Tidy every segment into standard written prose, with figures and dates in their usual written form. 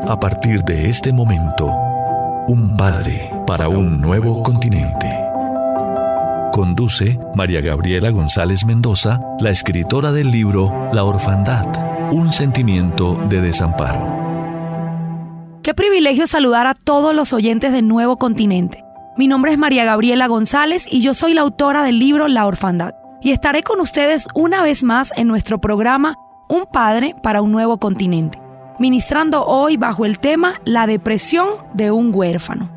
A partir de este momento, un padre para un nuevo continente. Conduce María Gabriela González Mendoza, la escritora del libro La orfandad, un sentimiento de desamparo. Qué privilegio saludar a todos los oyentes de Nuevo Continente. Mi nombre es María Gabriela González y yo soy la autora del libro La orfandad. Y estaré con ustedes una vez más en nuestro programa Un padre para un nuevo continente, ministrando hoy bajo el tema La depresión de un huérfano.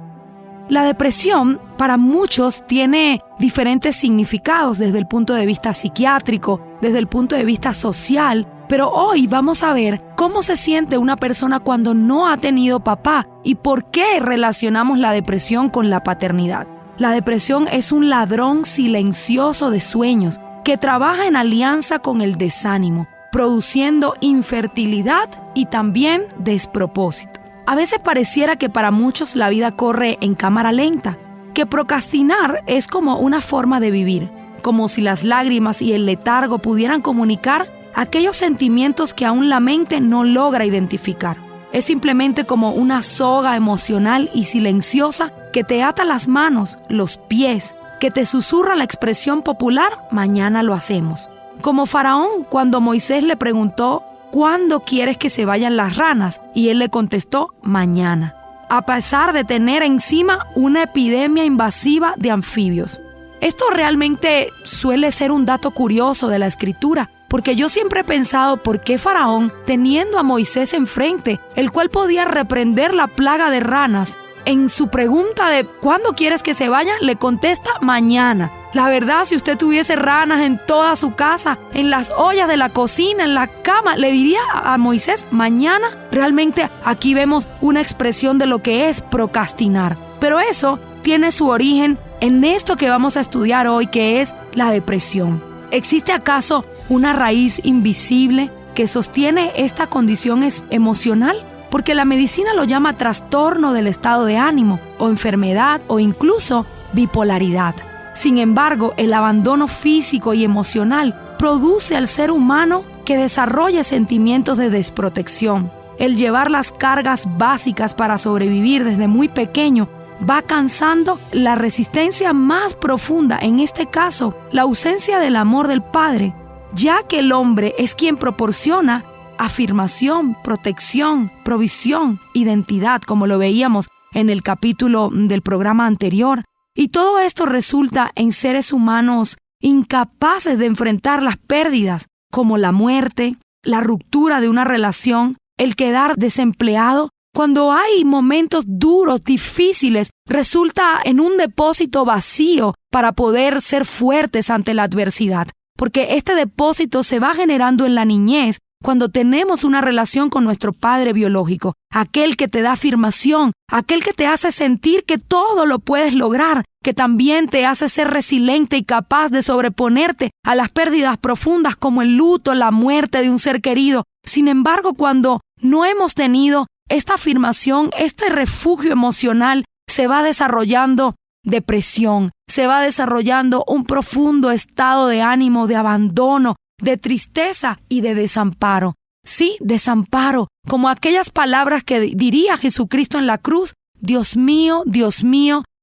La depresión para muchos tiene diferentes significados desde el punto de vista psiquiátrico, desde el punto de vista social, pero hoy vamos a ver cómo se siente una persona cuando no ha tenido papá y por qué relacionamos la depresión con la paternidad. La depresión es un ladrón silencioso de sueños que trabaja en alianza con el desánimo, produciendo infertilidad y también despropósito. A veces pareciera que para muchos la vida corre en cámara lenta, que procrastinar es como una forma de vivir, como si las lágrimas y el letargo pudieran comunicar aquellos sentimientos que aún la mente no logra identificar. Es simplemente como una soga emocional y silenciosa que te ata las manos, los pies, que te susurra la expresión popular, mañana lo hacemos. Como Faraón cuando Moisés le preguntó, ¿cuándo quieres que se vayan las ranas? Y él le contestó, mañana. A pesar de tener encima una epidemia invasiva de anfibios. Esto realmente suele ser un dato curioso de la Escritura, porque yo siempre he pensado por qué Faraón, teniendo a Moisés enfrente, el cual podía reprender la plaga de ranas, en su pregunta de ¿cuándo quieres que se vayan? Le contesta mañana. La verdad, si usted tuviese ranas en toda su casa, en las ollas de la cocina, en la cama, le diría a Moisés mañana. Realmente aquí vemos una expresión de lo que es procrastinar. Pero eso tiene su origen en esto que vamos a estudiar hoy, que es la depresión. ¿Existe acaso una raíz invisible que sostiene esta condición emocional? Porque la medicina lo llama trastorno del estado de ánimo, o enfermedad, o incluso bipolaridad. Sin embargo, el abandono físico y emocional produce al ser humano que desarrolle sentimientos de desprotección. El llevar las cargas básicas para sobrevivir desde muy pequeño va cansando la resistencia más profunda, en este caso, la ausencia del amor del padre, ya que el hombre es quien proporciona afirmación, protección, provisión, identidad, como lo veíamos en el capítulo del programa anterior. Y todo esto resulta en seres humanos incapaces de enfrentar las pérdidas, como la muerte, la ruptura de una relación, el quedar desempleado. Cuando hay momentos duros, difíciles, resulta en un depósito vacío para poder ser fuertes ante la adversidad. Porque este depósito se va generando en la niñez, cuando tenemos una relación con nuestro padre biológico, aquel que te da afirmación, aquel que te hace sentir que todo lo puedes lograr, que también te hace ser resiliente y capaz de sobreponerte a las pérdidas profundas como el luto, la muerte de un ser querido. Sin embargo, cuando no hemos tenido esta afirmación, este refugio emocional, se va desarrollando depresión, se va desarrollando un profundo estado de ánimo, de abandono, de tristeza y de desamparo. Sí, desamparo, como aquellas palabras que diría Jesucristo en la cruz: Dios mío,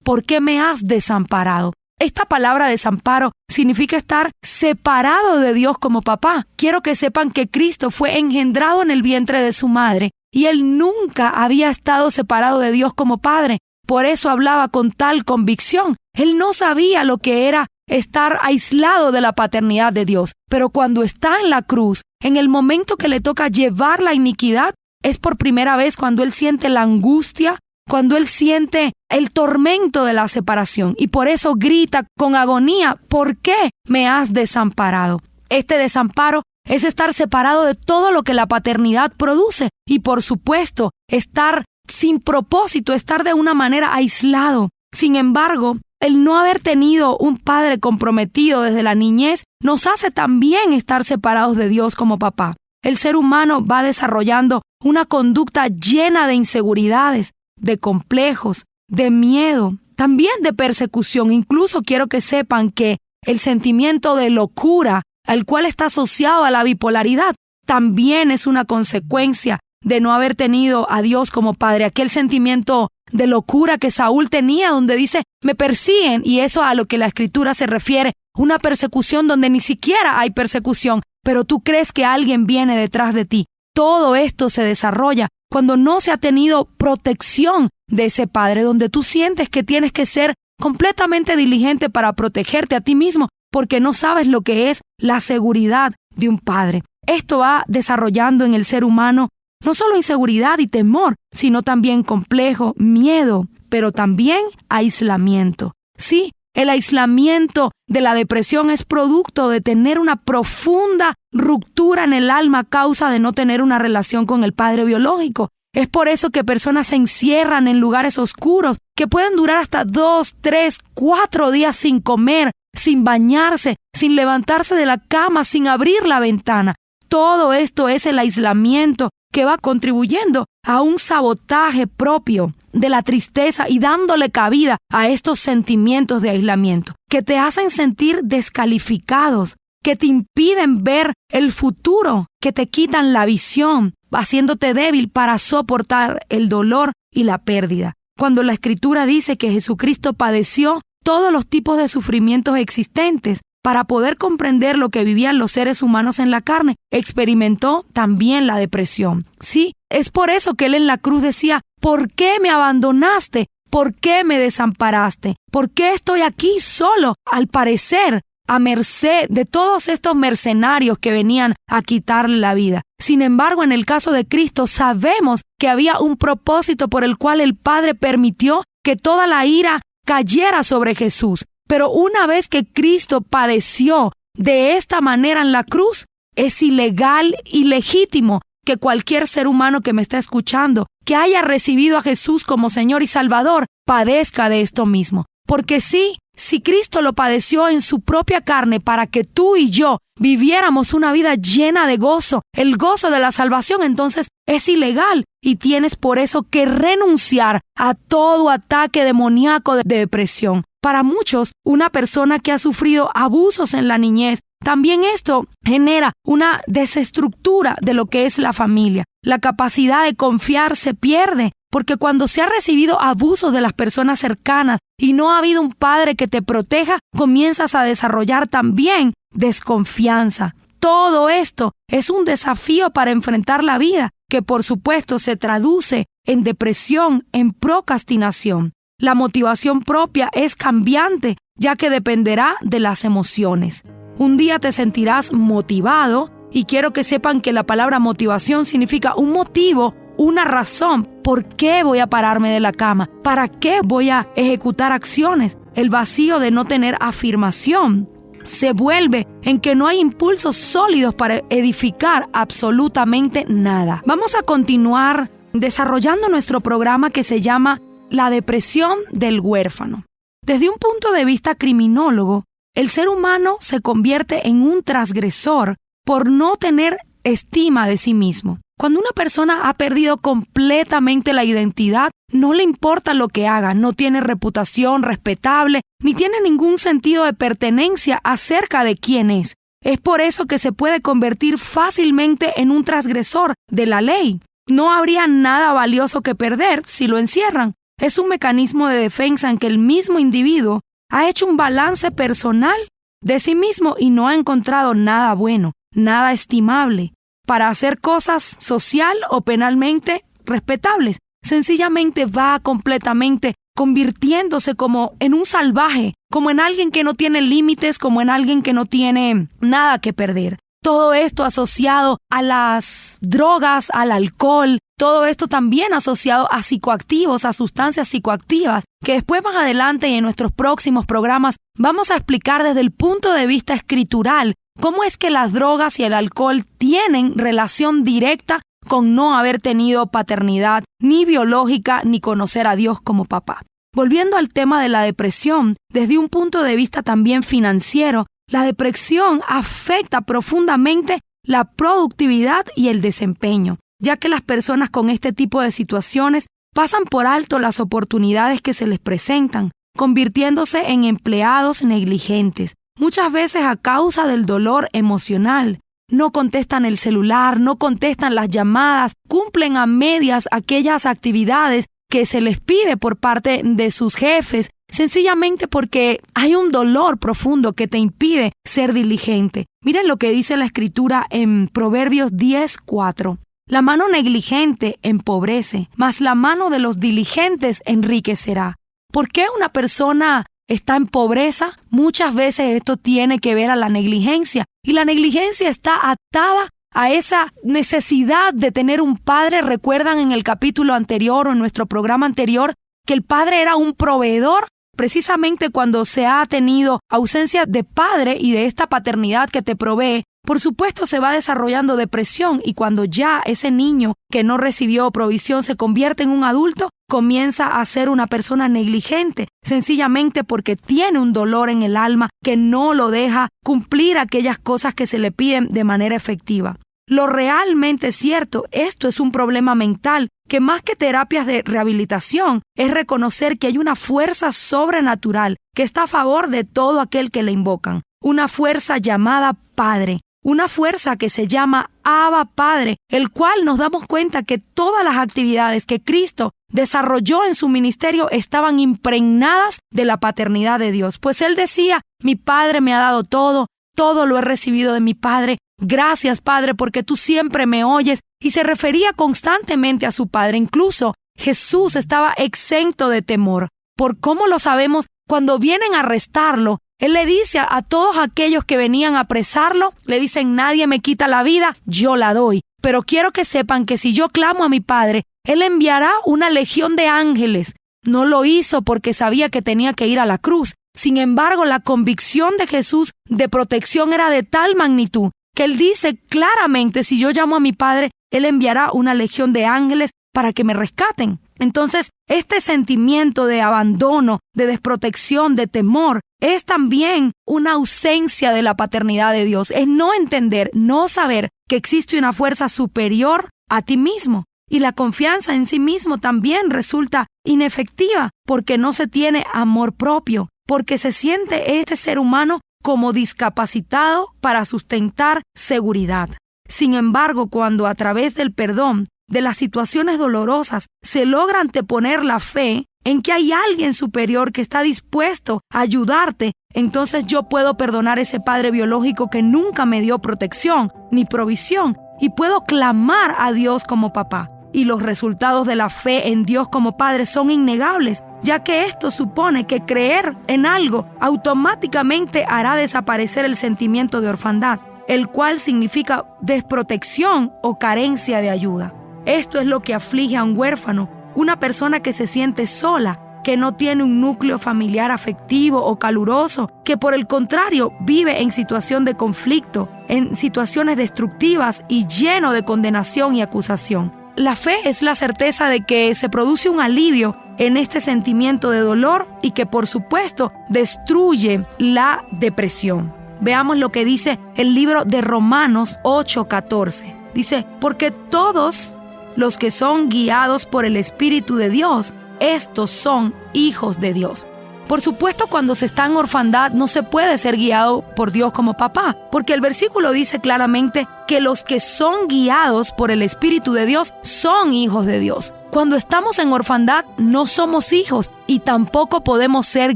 ¿por qué me has desamparado? Esta palabra desamparo significa estar separado de Dios como papá. Quiero que sepan que Cristo fue engendrado en el vientre de su madre y Él nunca había estado separado de Dios como padre. Por eso hablaba con tal convicción. Él no sabía lo que era estar aislado de la paternidad de Dios. Pero cuando está en la cruz, en el momento que le toca llevar la iniquidad, es por primera vez cuando Él siente la angustia, cuando Él siente el tormento de la separación. Y por eso grita con agonía: ¿por qué me has desamparado? Este desamparo es estar separado de todo lo que la paternidad produce. Y por supuesto, estar sin propósito, estar de una manera aislado. Sin embargo, el no haber tenido un padre comprometido desde la niñez nos hace también estar separados de Dios como papá. El ser humano va desarrollando una conducta llena de inseguridades, de complejos, de miedo, también de persecución. Incluso quiero que sepan que el sentimiento de locura, al cual está asociado a la bipolaridad, también es una consecuencia de no haber tenido a Dios como padre, aquel sentimiento de locura que Saúl tenía, donde dice, me persiguen, y eso a lo que la Escritura se refiere, una persecución donde ni siquiera hay persecución, pero tú crees que alguien viene detrás de ti. Todo esto se desarrolla cuando no se ha tenido protección de ese padre, donde tú sientes que tienes que ser completamente diligente para protegerte a ti mismo, porque no sabes lo que es la seguridad de un padre. Esto va desarrollando en el ser humano no solo inseguridad y temor, sino también complejo, miedo, pero también aislamiento. Sí, el aislamiento de la depresión es producto de tener una profunda ruptura en el alma a causa de no tener una relación con el padre biológico. Es por eso que personas se encierran en lugares oscuros que pueden durar hasta 2, 3, 4 días sin comer, sin bañarse, sin levantarse de la cama, sin abrir la ventana. Todo esto es el aislamiento que va contribuyendo a un sabotaje propio de la tristeza y dándole cabida a estos sentimientos de aislamiento que te hacen sentir descalificados, que te impiden ver el futuro, que te quitan la visión, haciéndote débil para soportar el dolor y la pérdida. Cuando la Escritura dice que Jesucristo padeció todos los tipos de sufrimientos existentes para poder comprender lo que vivían los seres humanos en la carne, experimentó también la depresión. Sí, es por eso que Él en la cruz decía, ¿por qué me abandonaste? ¿Por qué me desamparaste? ¿Por qué estoy aquí solo, al parecer, a merced de todos estos mercenarios que venían a quitarle la vida? Sin embargo, en el caso de Cristo, sabemos que había un propósito por el cual el Padre permitió que toda la ira cayera sobre Jesús. Pero una vez que Cristo padeció de esta manera en la cruz, es ilegal y legítimo que cualquier ser humano que me está escuchando, que haya recibido a Jesús como Señor y Salvador, padezca de esto mismo. Porque sí, si Cristo lo padeció en su propia carne para que tú y yo viviéramos una vida llena de gozo, el gozo de la salvación, entonces es ilegal y tienes por eso que renunciar a todo ataque demoníaco de depresión. Para muchos, una persona que ha sufrido abusos en la niñez, también esto genera una desestructura de lo que es la familia. La capacidad de confiar se pierde, porque cuando se ha recibido abusos de las personas cercanas y no ha habido un padre que te proteja, comienzas a desarrollar también desconfianza. Todo esto es un desafío para enfrentar la vida, que por supuesto se traduce en depresión, en procrastinación. La motivación propia es cambiante, ya que dependerá de las emociones. Un día te sentirás motivado, y quiero que sepan que la palabra motivación significa un motivo, una razón. ¿Por qué voy a pararme de la cama? ¿Para qué voy a ejecutar acciones? El vacío de no tener afirmación se vuelve en que no hay impulsos sólidos para edificar absolutamente nada. Vamos a continuar desarrollando nuestro programa que se llama La depresión del huérfano. Desde un punto de vista criminólogo, el ser humano se convierte en un transgresor por no tener estima de sí mismo. Cuando una persona ha perdido completamente la identidad, no le importa lo que haga, no tiene reputación respetable, ni tiene ningún sentido de pertenencia acerca de quién es. Es por eso que se puede convertir fácilmente en un transgresor de la ley. No habría nada valioso que perder si lo encierran. Es un mecanismo de defensa en que el mismo individuo ha hecho un balance personal de sí mismo y no ha encontrado nada bueno, nada estimable para hacer cosas social o penalmente respetables. Sencillamente va completamente convirtiéndose como en un salvaje, como en alguien que no tiene límites, como en alguien que no tiene nada que perder. Todo esto asociado a las drogas, al alcohol, todo esto también asociado a psicoactivos, a sustancias psicoactivas, que después más adelante y en nuestros próximos programas vamos a explicar desde el punto de vista escritural cómo es que las drogas y el alcohol tienen relación directa con no haber tenido paternidad ni biológica ni conocer a Dios como papá. Volviendo al tema de la depresión, desde un punto de vista también financiero, la depresión afecta profundamente la productividad y el desempeño, ya que las personas con este tipo de situaciones pasan por alto las oportunidades que se les presentan, convirtiéndose en empleados negligentes, muchas veces a causa del dolor emocional. no contestan el celular, no contestan las llamadas, cumplen a medias aquellas actividades que se les pide por parte de sus jefes, sencillamente porque hay un dolor profundo que te impide ser diligente. Miren lo que dice la Escritura en Proverbios 10:4. La mano negligente empobrece, mas la mano de los diligentes enriquecerá. ¿Por qué una persona está en pobreza? Muchas veces esto tiene que ver a la negligencia, y la negligencia está atada a esa necesidad de tener un padre. Recuerdan en el capítulo anterior o en nuestro programa anterior que el padre era un proveedor. Precisamente cuando se ha tenido ausencia de padre y de esta paternidad que te provee, por supuesto se va desarrollando depresión, y cuando ya ese niño que no recibió provisión se convierte en un adulto, comienza a ser una persona negligente, sencillamente porque tiene un dolor en el alma que no lo deja cumplir aquellas cosas que se le piden de manera efectiva. Lo realmente cierto, esto es un problema mental que más que terapias de rehabilitación es reconocer que hay una fuerza sobrenatural que está a favor de todo aquel que le invocan, una fuerza llamada Padre. Una fuerza que se llama Abba Padre, el cual nos damos cuenta que todas las actividades que Cristo desarrolló en su ministerio estaban impregnadas de la paternidad de Dios. Pues Él decía, mi Padre me ha dado todo, todo lo he recibido de mi Padre. Gracias, Padre, porque tú siempre me oyes. Y se refería constantemente a su Padre. Incluso Jesús estaba exento de temor. ¿Por cómo lo sabemos? Cuando vienen a arrestarlo, Él le dice a todos aquellos que venían a apresarlo, le dicen, nadie me quita la vida, yo la doy. Pero quiero que sepan que si yo clamo a mi Padre, Él enviará una legión de ángeles. No lo hizo porque sabía que tenía que ir a la cruz. Sin embargo, la convicción de Jesús de protección era de tal magnitud que Él dice claramente, si yo llamo a mi Padre, Él enviará una legión de ángeles para que me rescaten. Entonces, este sentimiento de abandono, de desprotección, de temor, es también una ausencia de la paternidad de Dios. Es no entender, no saber que existe una fuerza superior a ti mismo. Y la confianza en sí mismo también resulta inefectiva porque no se tiene amor propio, porque se siente este ser humano como discapacitado para sustentar seguridad. Sin embargo, cuando a través del perdón, de las situaciones dolorosas, se logra anteponer la fe en que hay alguien superior que está dispuesto a ayudarte, entonces yo puedo perdonar a ese padre biológico que nunca me dio protección ni provisión, y puedo clamar a Dios como papá. Y los resultados de la fe en Dios como Padre son innegables, ya que esto supone que creer en algo automáticamente hará desaparecer el sentimiento de orfandad, el cual significa desprotección o carencia de ayuda. Esto es lo que aflige a un huérfano, una persona que se siente sola, que no tiene un núcleo familiar afectivo o caluroso, que por el contrario vive en situación de conflicto, en situaciones destructivas y lleno de condenación y acusación. La fe es la certeza de que se produce un alivio en este sentimiento de dolor y que por supuesto destruye la depresión. Veamos lo que dice el libro de Romanos 8:14. Dice, porque todos los que son guiados por el Espíritu de Dios, estos son hijos de Dios. Por supuesto, cuando se está en orfandad no se puede ser guiado por Dios como papá, porque el versículo dice claramente que los que son guiados por el Espíritu de Dios son hijos de Dios. Cuando estamos en orfandad no somos hijos y tampoco podemos ser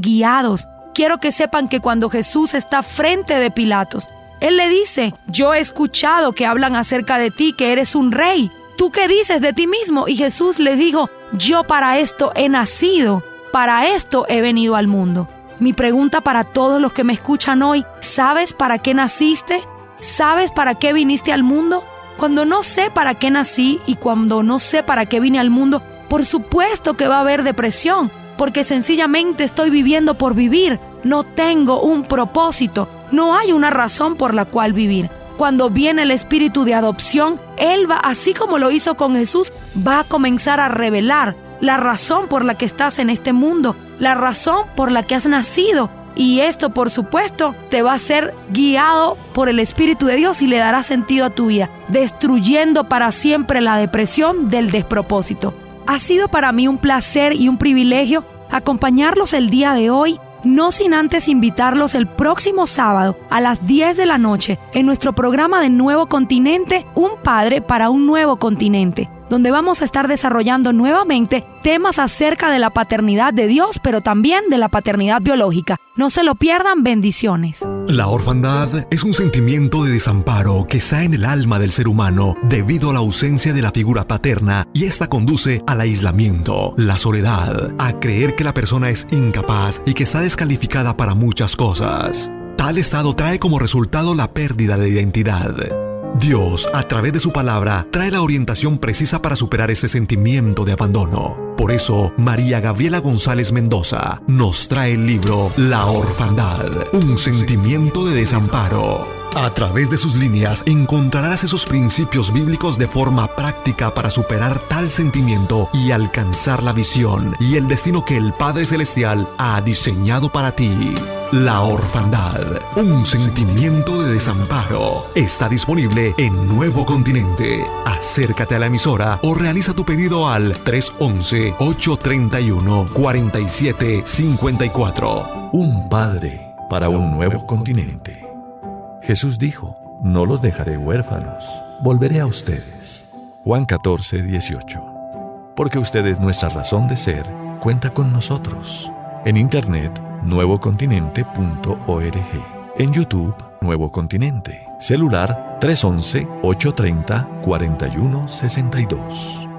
guiados. Quiero que sepan que cuando Jesús está frente de Pilatos, Él le dice, yo he escuchado que hablan acerca de ti, que eres un rey. ¿Tú qué dices de ti mismo? Y Jesús le dijo, yo para esto he nacido, para esto he venido al mundo. Mi pregunta para todos los que me escuchan hoy, ¿sabes para qué naciste? ¿Sabes para qué viniste al mundo? Cuando no sé para qué nací y cuando no sé para qué vine al mundo, por supuesto que va a haber depresión, porque sencillamente estoy viviendo por vivir. No tengo un propósito, no hay una razón por la cual vivir. Cuando viene el espíritu de adopción, Él va, así como lo hizo con Jesús, va a comenzar a revelar la razón por la que estás en este mundo, la razón por la que has nacido. Y esto, por supuesto, te va a ser guiado por el Espíritu de Dios y le dará sentido a tu vida, destruyendo para siempre la depresión del despropósito. Ha sido para mí un placer y un privilegio acompañarlos el día de hoy no sin antes invitarlos el próximo sábado a las 10 de la noche en nuestro programa de Nuevo Continente, Un Padre para un Nuevo Continente, donde vamos a estar desarrollando nuevamente temas acerca de la paternidad de Dios, pero también de la paternidad biológica. No se lo pierdan, bendiciones. La orfandad es un sentimiento de desamparo que está en el alma del ser humano debido a la ausencia de la figura paterna, y esta conduce al aislamiento, la soledad, a creer que la persona es incapaz y que está descalificada para muchas cosas. Tal estado trae como resultado la pérdida de identidad. Dios, a través de su palabra, trae la orientación precisa para superar este sentimiento de abandono. Por eso, María Gabriela González Mendoza nos trae el libro La Orfandad, un sentimiento de desamparo. A través de sus líneas encontrarás esos principios bíblicos de forma práctica para superar tal sentimiento y alcanzar la visión y el destino que el Padre Celestial ha diseñado para ti. La Orfandad, un sentimiento de desamparo, está disponible en Nuevo Continente. Acércate a la emisora o realiza tu pedido al 311-831-4754. Un padre para un nuevo continente. Jesús dijo: no los dejaré huérfanos, volveré a ustedes. Juan 14:18. Porque usted es nuestra razón de ser, cuenta con nosotros. En internet, nuevocontinente.org. En YouTube, Nuevo Continente. Celular 311-830-4162.